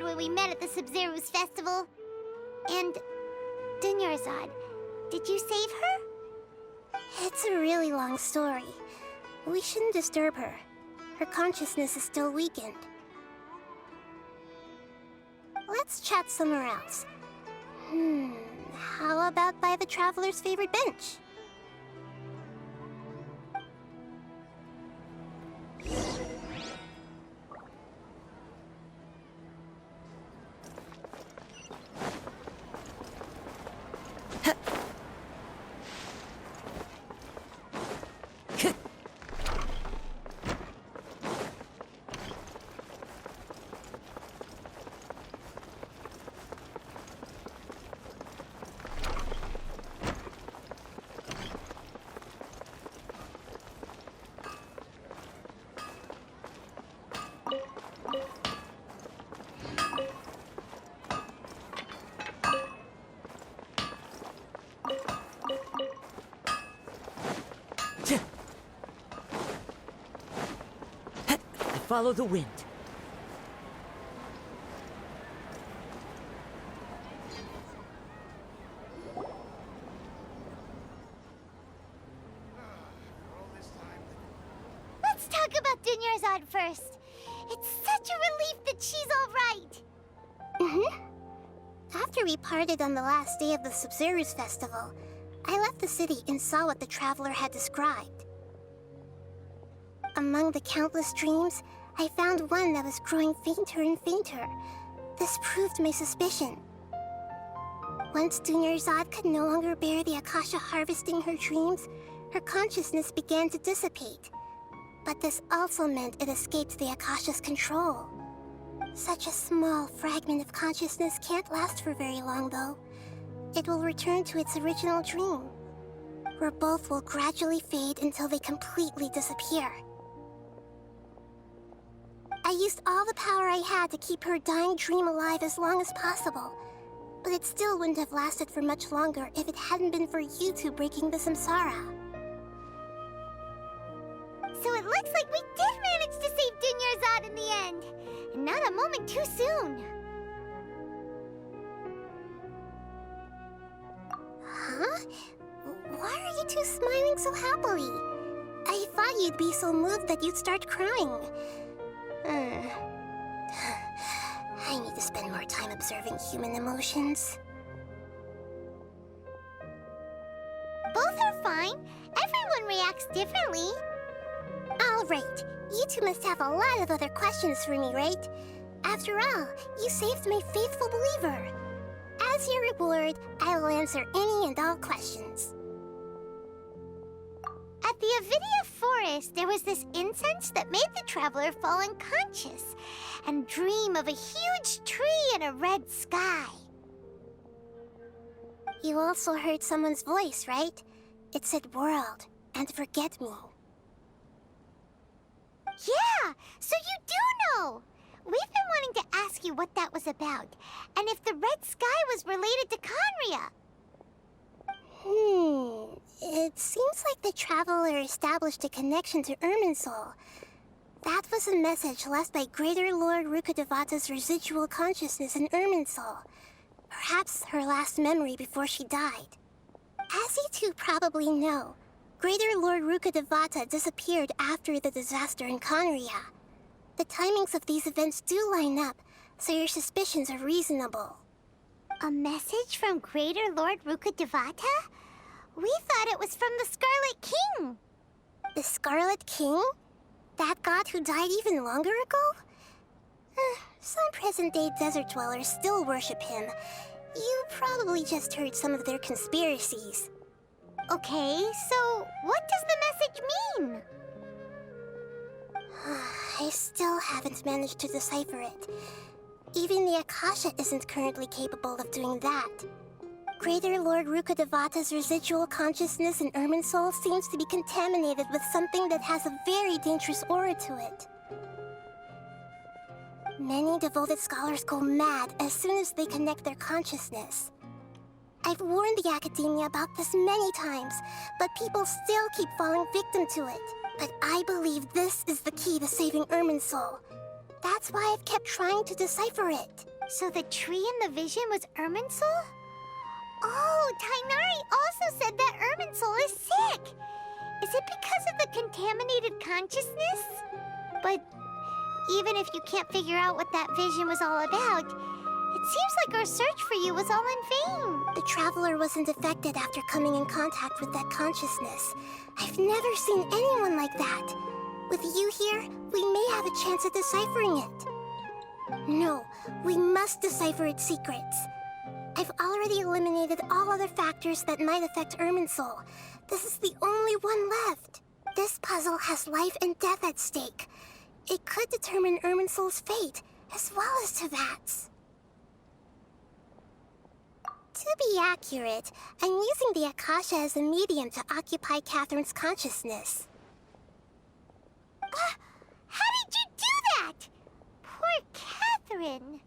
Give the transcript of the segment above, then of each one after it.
when we met at the Sub-Zero's festival? And Dunyarzad, did you save her? It's a really long story. We shouldn't disturb her. Her consciousness is still weakened. Let's chat somewhere else. How about by the Traveler's favorite bench? Follow the wind. Let's talk about Dunyarzad first. It's such a relief that she's all right. After we parted on the last day of the Sub-Zero's festival, I left the city and saw what the Traveler had described. Among the countless dreams, I found one that was growing fainter and fainter. This proved my suspicion. Once Dunyarzad could no longer bear the Akasha harvesting her dreams, her consciousness began to dissipate. But this also meant it escaped the Akasha's control. Such a small fragment of consciousness can't last for very long, though. It will return to its original dream, where both will gradually fade until they completely disappear. I used all the power I had to keep her dying dream alive as long as possible, but it still wouldn't have lasted for much longer if it hadn't been for you two breaking the samsara. So it looks like we did manage to save Dunyarzad in the end. And not a moment too soon. Huh? Why are you two smiling so happily? I thought you'd be so moved that you'd start crying. I need to spend more time observing human emotions. Both are fine. Everyone reacts differently. All right. You two must have a lot of other questions for me, right? After all, you saved my faithful believer. As your reward, I will answer any and all questions. At the Avidia forest, there was this incense that made the Traveler fall unconscious and dream of a huge tree and a red sky. You also heard someone's voice, right? It said world and forget me. Yeah, so you do know! We've been wanting to ask you what that was about, and if the red sky was related to Khaenri'ah. It seems like the Traveler established a connection to Irminsul. That was a message left by Greater Lord Rukkhadevata's residual consciousness in Irminsul. Perhaps her last memory before she died. As you two probably know, Greater Lord Rukkhadevata disappeared after the disaster in Khaenri'ah. The timings of these events do line up, so your suspicions are reasonable. A message from Greater Lord Rukkhadevata? We thought it was from the Scarlet King. The Scarlet King? That god who died even longer ago? Some present-day desert dwellers still worship him. You probably just heard some of their conspiracies. Okay, so what does the message mean? I still haven't managed to decipher it. Even the Akasha isn't currently capable of doing that. Greater Lord Rukkhadevata's residual consciousness in Irminsul seems to be contaminated with something that has a very dangerous aura to it. Many devoted scholars go mad as soon as they connect their consciousness. I've warned the academia about this many times, but people still keep falling victim to it. But I believe this is the key to saving Irminsul. That's why I've kept trying to decipher it. So the tree in the vision was Irminsul? Oh, Tighnari also said that Irminsul is sick. Is it because of the contaminated consciousness? But even if you can't figure out what that vision was all about, it seems like our search for you was all in vain. The traveler wasn't affected after coming in contact with that consciousness. I've never seen anyone like that. With you here, we may have a chance at deciphering it. No, we must decipher its secrets. I've already eliminated all other factors that might affect Irminsul. This is the only one left. This puzzle has life and death at stake. It could determine Irminsul's fate, as well as Tevat's. To be accurate, I'm using the Akasha as a medium to occupy Katheryne's consciousness. How did you do that? Poor Katheryne.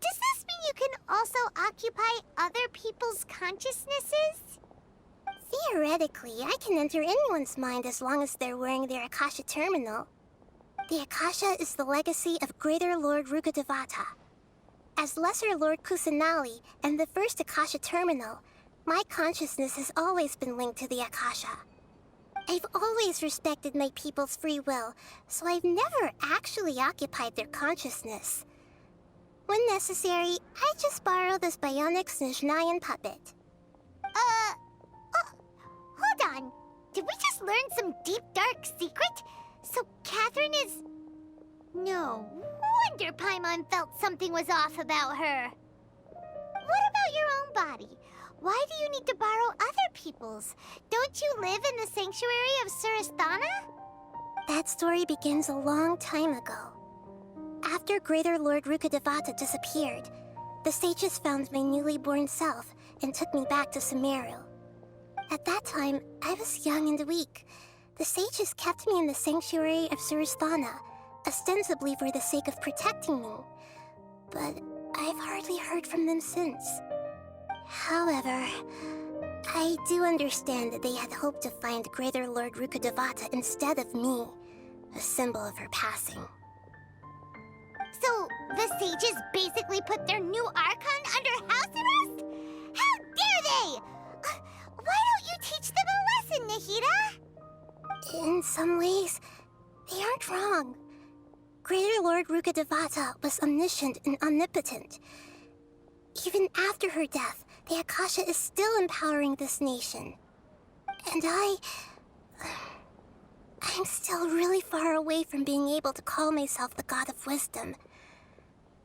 Does this mean you can also occupy other people's consciousnesses? Theoretically, I can enter anyone's mind as long as they're wearing their Akasha terminal. The Akasha is the legacy of Greater Lord Rukkhadevata. As Lesser Lord Kusanali and the first Akasha terminal, my consciousness has always been linked to the Akasha. I've always respected my people's free will, so I've never actually occupied their consciousness. When necessary, I just borrow this bionic Snezhnayan puppet. Hold on. Did we just learn some deep, dark secret? So Katheryne is... No wonder Paimon felt something was off about her. What about your own body? Why do you need to borrow other people's? Don't you live in the sanctuary of Surasthana? That story begins a long time ago. After Greater Lord Rukkhadevata disappeared, the sages found my newly born self and took me back to Sumeru. At that time, I was young and weak. The sages kept me in the sanctuary of Surasthana, ostensibly for the sake of protecting me. But I've hardly heard from them since. However, I do understand that they had hoped to find Greater Lord Rukkhadevata instead of me, a symbol of her passing. So, the sages basically put their new Archon under house arrest? How dare they! Why don't you teach them a lesson, Nahida? In some ways, they aren't wrong. Greater Lord Rukkhadevata was omniscient and omnipotent. Even after her death, the Akasha is still empowering this nation. And I'm still really far away from being able to call myself the God of Wisdom.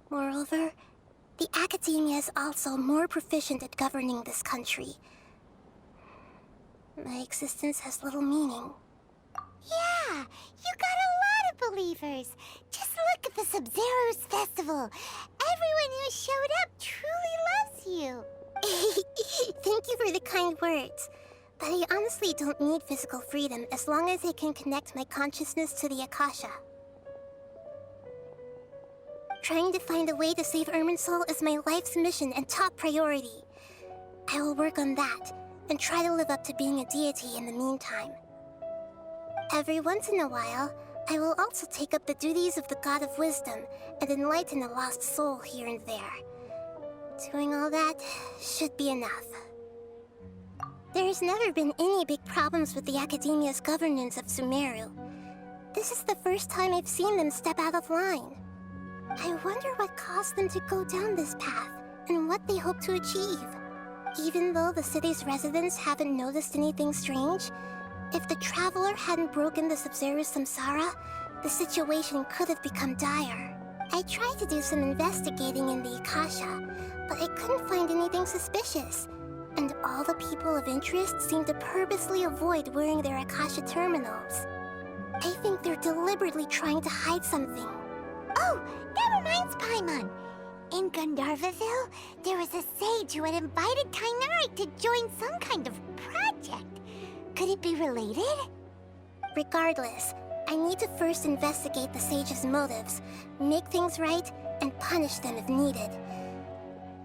Moreover, the Academia is also more proficient at governing this country. My existence has little meaning. Yeah, you got a lot of believers. Just look at the Sub-Zero's festival. Everyone who showed up truly loves you. Thank you for the kind words. But I honestly don't need physical freedom as long as I can connect my consciousness to the Akasha. Trying to find a way to save Irminsul is my life's mission and top priority. I will work on that, and try to live up to being a deity in the meantime. Every once in a while, I will also take up the duties of the God of Wisdom and enlighten a lost soul here and there. Doing all that should be enough. There's never been any big problems with the Academia's governance of Sumeru. This is the first time I've seen them step out of line. I wonder what caused them to go down this path, and what they hope to achieve. Even though the city's residents haven't noticed anything strange, if the Traveler hadn't broken the Sub-Zero samsara, the situation could have become dire. I tried to do some investigating in the Akasha, but I couldn't find anything suspicious. And all the people of interest seem to purposely avoid wearing their Akasha terminals. I think they're deliberately trying to hide something. Oh, that reminds Paimon. In Gandharvaville, there was a sage who had invited Tighnari to join some kind of project. Could it be related? Regardless, I need to first investigate the sage's motives, make things right, and punish them if needed.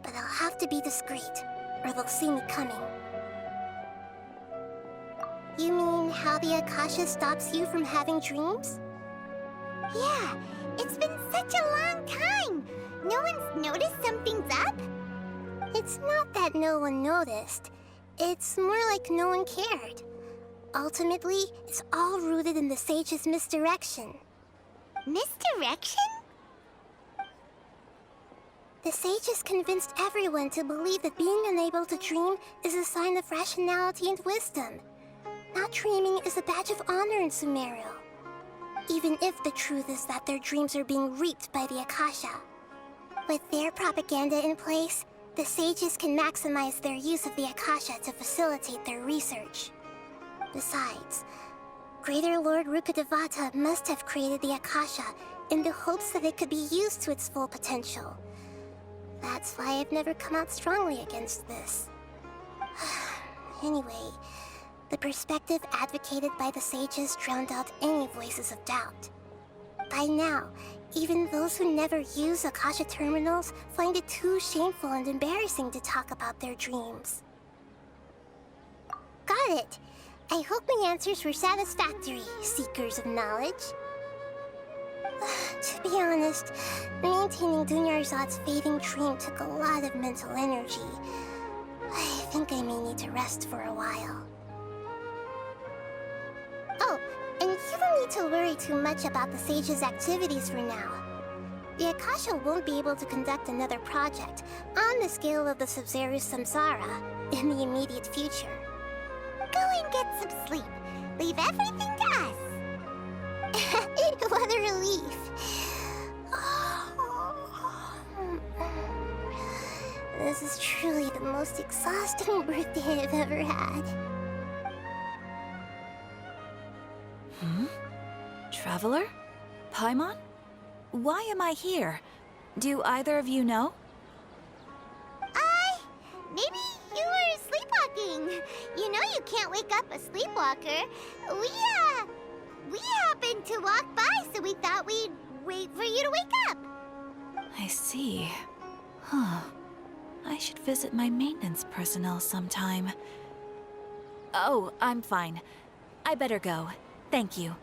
But I'll have to be discreet, or they'll see me coming. You mean how the Akasha stops you from having dreams? Yeah, it's been such a long time. It's not that no one noticed. It's more like no one cared. Ultimately, it's all rooted in the sage's misdirection. Misdirection? The sages convinced everyone to believe that being unable to dream is a sign of rationality and wisdom. Not dreaming is a badge of honor in Sumeru. Even if the truth is that their dreams are being reaped by the Akasha. With their propaganda in place, the sages can maximize their use of the Akasha to facilitate their research. Besides, Greater Lord Rukkhadevata must have created the Akasha in the hopes that it could be used to its full potential. That's why I've never come out strongly against this. Anyway, the perspective advocated by the sages drowned out any voices of doubt. By now, even those who never use Akasha terminals find it too shameful and embarrassing to talk about their dreams. Got it! I hope my answers were satisfactory, seekers of knowledge. To be honest, maintaining Dunyarzad's fading dream took a lot of mental energy. I think I may need to rest for a while. Oh, and you don't need to worry too much about the sage's activities for now. The Akasha won't be able to conduct another project on the scale of the Sub-Zero Samsara in the immediate future. Go and get some sleep. Leave everything to us. What a relief. This is truly the most exhausting birthday I've ever had. Traveler? Paimon? Why am I here? Do either of you know? Maybe you were sleepwalking. You know you can't wake up a sleepwalker. We happened to walk by, so we thought we'd wait for you to wake up. I see. Huh. I should visit my maintenance personnel sometime. Oh, I'm fine. I better go. Thank you.